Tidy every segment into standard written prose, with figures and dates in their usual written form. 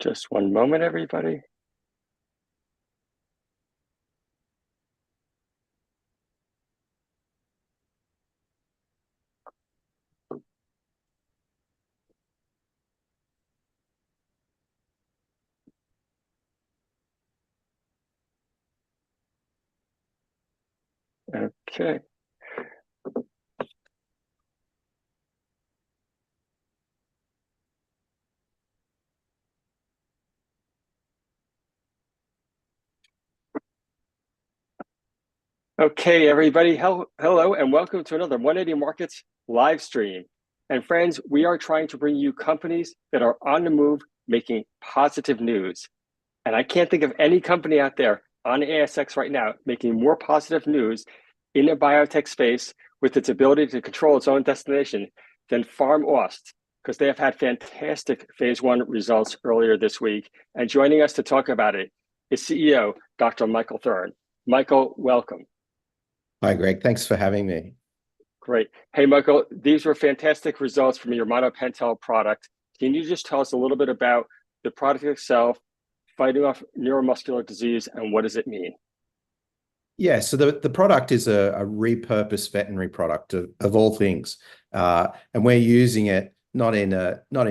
Just one moment, everybody. Okay. Okay, everybody. Hello, and welcome to another 180 Markets live stream. And friends, we are trying to bring you companies that are on the move, making positive news. And I can't think of any company out there on ASX right now making more positive news in the biotech space with its ability to control its own destination than Pharmaust, because they have had fantastic phase 1 results earlier this week. And joining us to talk about it is CEO Dr. Michael Thurn. Michael, welcome. Hi, Greg. Thanks for having me. Great. Hey, Michael, these were fantastic results from your monopentel product. Can you just tell us a little bit about the product itself, fighting off neuromuscular disease, and what does it mean? Yeah, so the product is a repurposed veterinary product of all things. And we're using it not in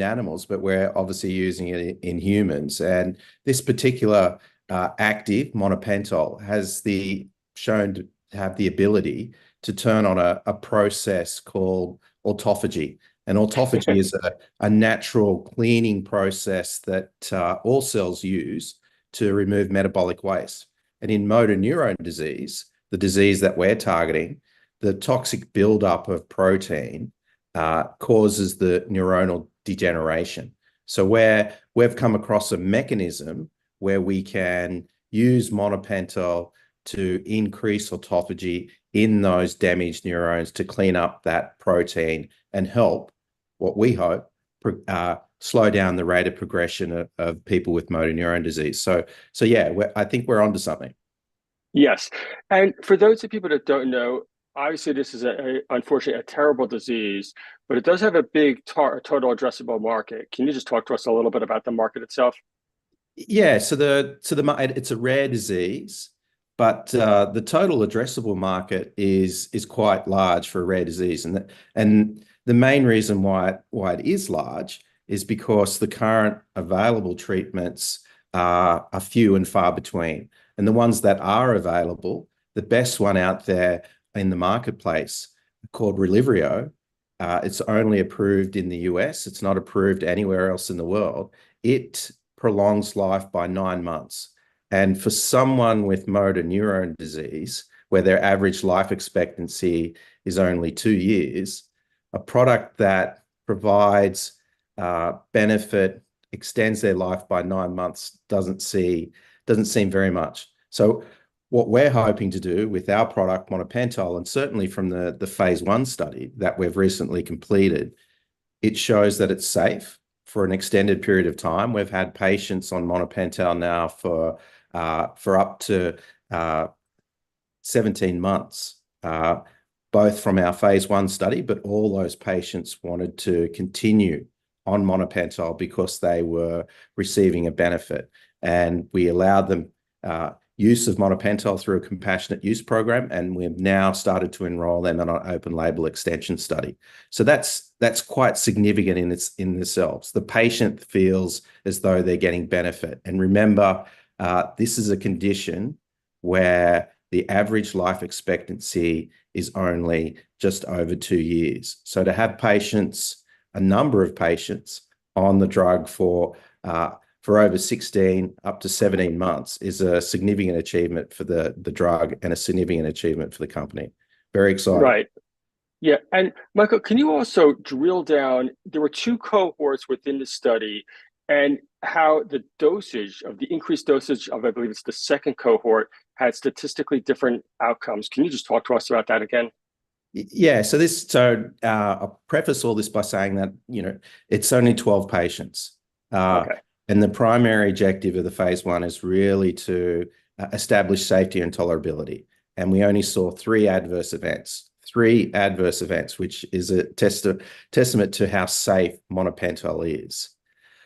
animals, but we're obviously using it in humans. And this particular active monopental has shown to have the ability to turn on a process called autophagy. And autophagy is a natural cleaning process that all cells use to remove metabolic waste. And in motor neuron disease, the disease that we're targeting, the toxic buildup of protein causes the neuronal degeneration. So we've come across a mechanism where we can use monopental to increase autophagy in those damaged neurons to clean up that protein and help, what we hope, slow down the rate of progression of people with motor neuron disease. So yeah, I think we're onto something. Yes. And for those of people that don't know, obviously this is unfortunately a terrible disease, but it does have a big total addressable market. Can you just talk to us a little bit about the market itself? Yeah, so it's a rare disease, but the total addressable market is quite large for a rare disease, and the main reason why it is large is because the current available treatments are few and far between, and the ones that are available, the best one out there in the marketplace, called Relyvrio, it's only approved in the US. It's not approved anywhere else in the world. It prolongs life by 9 months. And for someone with motor neuron disease, where their average life expectancy is only 2 years, a product that provides benefit, extends their life by 9 months doesn't seem very much. So what we're hoping to do with our product monopental, and certainly from the phase 1 study that we've recently completed, it shows that it's safe for an extended period of time. We've had patients on monopental now for up to 17 months, both from our phase 1 study, but all those patients wanted to continue on monopental because they were receiving a benefit. And we allowed them use of monopental through a compassionate use program, and we've now started to enroll them in an open label extension study. So that's quite significant in themselves. The patient feels as though they're getting benefit. And remember, this is a condition where the average life expectancy is only just over 2 years. So to have patients, a number of patients on the drug for over 16 up to 17 months is a significant achievement for the drug and a significant achievement for the company. Very exciting. Right. Yeah. And Michael, can you also drill down? There were 2 cohorts within the study, and how the increased dosage of, I believe it's the second cohort, had statistically different outcomes. Can you just talk to us about that again? Yeah, I'll preface all this by saying that, it's only 12 patients. Okay. And the primary objective of the phase 1 is really to establish safety and tolerability. And we only saw 3 adverse events, which is a testament to how safe monopental is.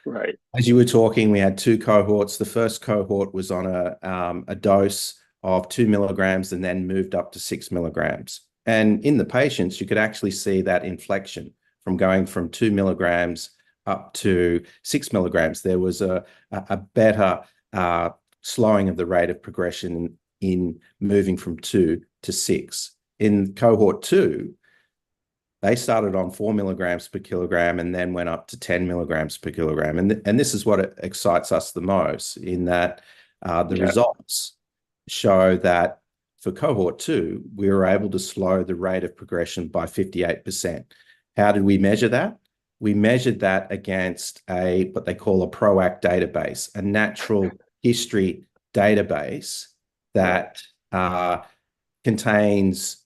Right. As you were talking, we had two cohorts. The first cohort was on a dose of 2 milligrams and then moved up to 6 milligrams. And in the patients, you could actually see that inflection from going from 2 milligrams up to 6 milligrams. There was a better slowing of the rate of progression in moving from 2 to 6. In cohort two, they started on 4 milligrams per kilogram and then went up to 10 milligrams per kilogram. And this is what excites us the most, in that the Yeah. results show that for cohort two, we were able to slow the rate of progression by 58%. How did we measure that? We measured that against what they call a PROACT database, a natural history database Right. that contains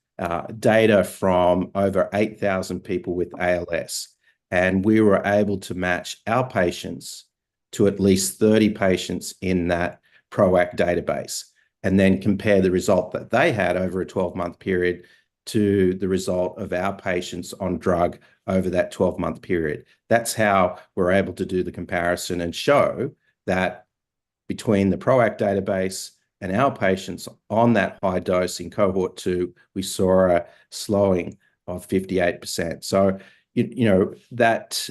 data from over 8,000 people with ALS. And we were able to match our patients to at least 30 patients in that PROACT database, and then compare the result that they had over a 12-month period to the result of our patients on drug over that 12-month period. That's how we're able to do the comparison and show that between the PROACT database and our patients on that high dose in cohort two, we saw a slowing of 58%. So, that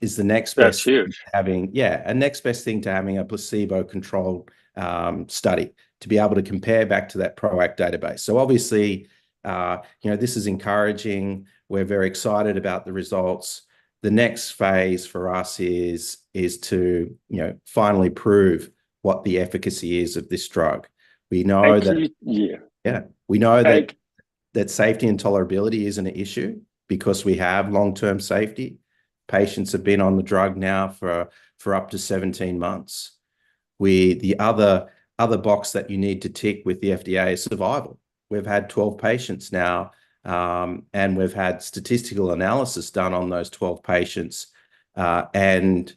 is the next That's best thing huge. to having, a next best thing to having a placebo-controlled study to be able to compare back to that PROACT database. So obviously, this is encouraging. We're very excited about the results. The next phase for us is to, finally prove what the efficacy is of this drug. We know And can that, you, yeah. we know And that safety and tolerability isn't an issue because we have long-term safety. Patients have been on the drug now for up to 17 months. The other box that you need to tick with the FDA is survival. We've had 12 patients now, and we've had statistical analysis done on those 12 patients, and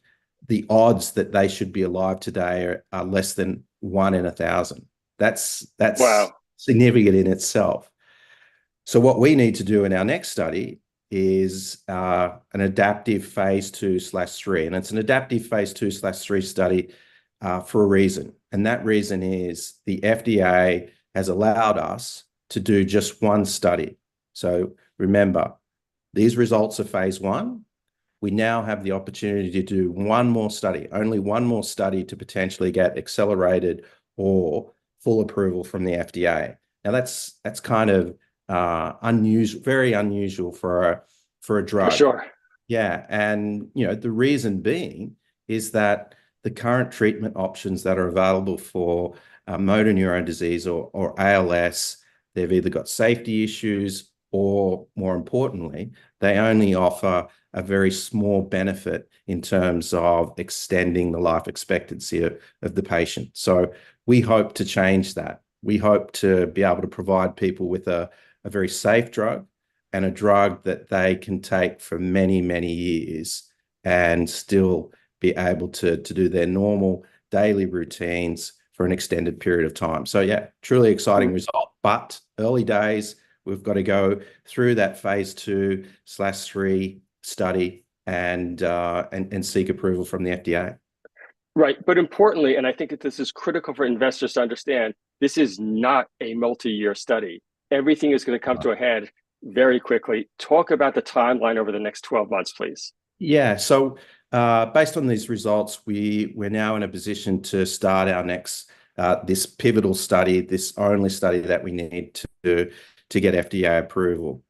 the odds that they should be alive today are less than 1 in 1,000. That's wow. significant in itself. So what we need to do in our next study is an adaptive phase 2/3, and it's an adaptive phase 2/3 study for a reason. And that reason is the FDA has allowed us to do just one study. So remember, these results are phase one. We now have the opportunity to do one more study, only one more study, to potentially get accelerated or full approval from the FDA. Now that's kind of unusual, very unusual for a For drug. sure. Yeah, and the reason being is that the current treatment options that are available for motor neuron disease or ALS, they've either got safety issues or, more importantly, they only offer a very small benefit in terms of extending the life expectancy of the patient. So we hope to change that. We hope to be able to provide people with a very safe drug, and a drug that they can take for many, many years and still be able to do their normal daily routines for an extended period of time. So yeah, truly exciting result, but early days. We've got to go through that phase 2/3 study and seek approval from the FDA. Right. But importantly, and I think that this is critical for investors to understand, this is not a multi-year study. Everything is going to come to a head very quickly. Talk about the timeline over the next 12 months, please. Yeah. So based on these results, we're now in a position to start our next this pivotal study, this only study that we need to get FDA approval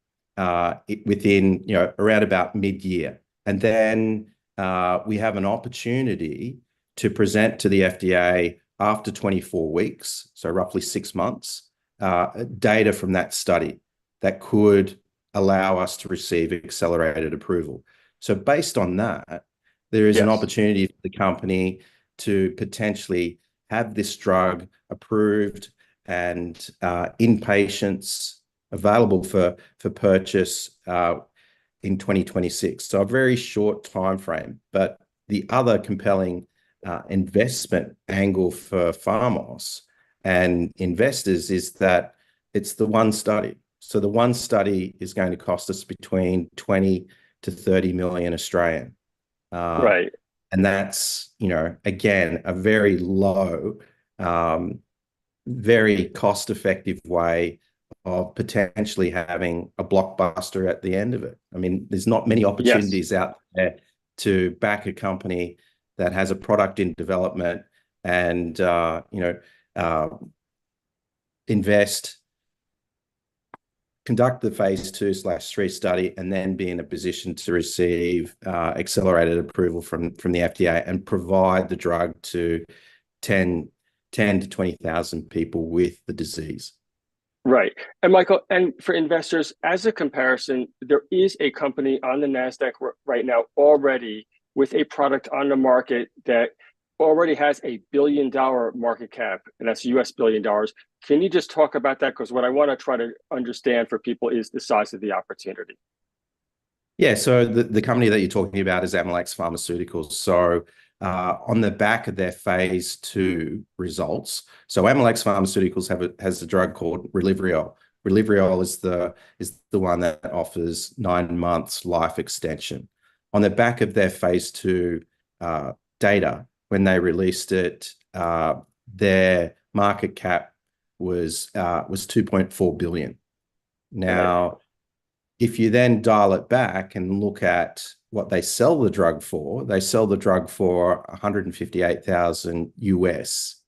within around about mid-year, and then we have an opportunity to present to the FDA after 24 weeks, so roughly 6 months, data from that study that could allow us to receive accelerated approval. So based on that, there is an Yes. opportunity for the company to potentially have this drug approved and in patients available for purchase in 2026. So a very short time frame. But the other compelling investment angle for Pharmaust and investors is that it's the one study. So the one study is going to cost us between 20 to 30 million Australian. Right. And that's, again, a very low, um, very cost-effective way of potentially having a blockbuster at the end of it. I mean, there's not many Yes. opportunities out there to back a company that has a product in development and, uh, invest, conduct the phase 2/3 study, and then be in a position to receive accelerated approval from the FDA and provide the drug to 10 to 20,000 people with the disease. Right. And Michael, and for investors, as a comparison, there is a company on the NASDAQ right now already with a product on the market that already has $1 billion market cap, and that's US $1 billion. Can you just talk about that? Because what I want to try to understand for people is the size of the opportunity. Yeah, so the company that you're talking about is Mkts Pharmaceuticals. So on the back of their phase 2 results, so Mkts Pharmaceuticals has a drug called Rilibriol. Rilibriol is the one that offers 9 months life extension. On the back of their phase 2 data, when they released it, their market cap was 2.4 billion. Right. Now, if you then dial it back and look at what they sell the drug for, they sell the drug for 158,000 US,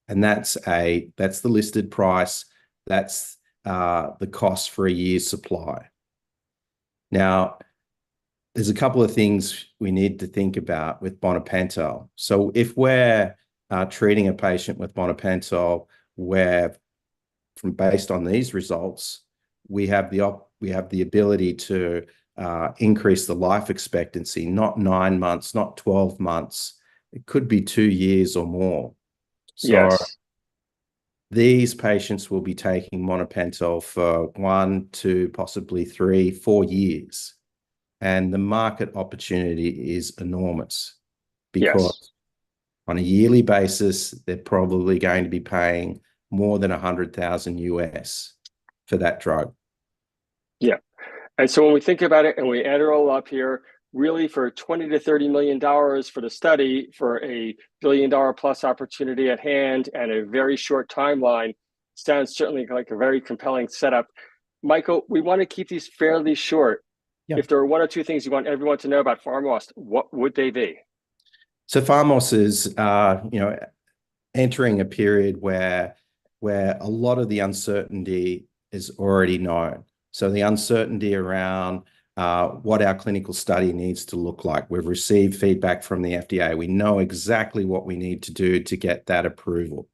and that's the listed price. That's the cost for a year's supply. Now, there's a couple of things we need to think about with Bonapentol. So if we're treating a patient with Bonapentol, where based on these results, we have the ability to increase the life expectancy, not 9 months, not 12 months. It could be 2 years or more. So Yes. these patients will be taking Bonapentol for 1, 2, possibly 3, 4 years. And the market opportunity is enormous Yes. because on a yearly basis, they're probably going to be paying more than 100,000 US for that drug. Yeah. And so when we think about it and we add it all up here, really for 20 to $30 million for the study, for a $1 billion plus opportunity at hand and a very short timeline, sounds certainly like a very compelling setup. Michael, we want to keep these fairly short. Yeah. If there are one or two things you want everyone to know about Pharmaust, what would they be? So Pharmaust is, entering a period where a lot of the uncertainty is already known. So the uncertainty around what our clinical study needs to look like. We've received feedback from the FDA. We know exactly what we need to do to get that approval.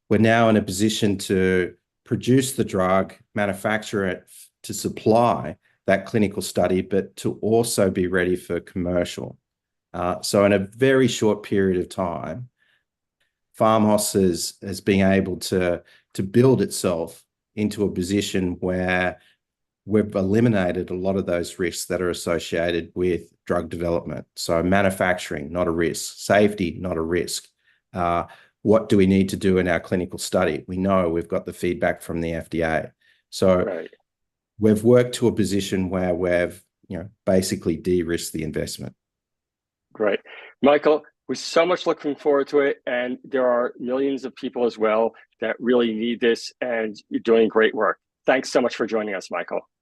We're now in a position to produce the drug, manufacture it to supply that clinical study, but to also be ready for commercial. So in a very short period of time, Pharmaust has been able to build itself into a position where we've eliminated a lot of those risks that are associated with drug development. So manufacturing, not a risk. Safety, not a risk. What do we need to do in our clinical study? We know we've got the feedback from the FDA. So Right. we've worked to a position where we've basically de-risked the investment. Great. Michael, we're so much looking forward to it. And there are millions of people as well that really need this, and you're doing great work. Thanks so much for joining us, Michael.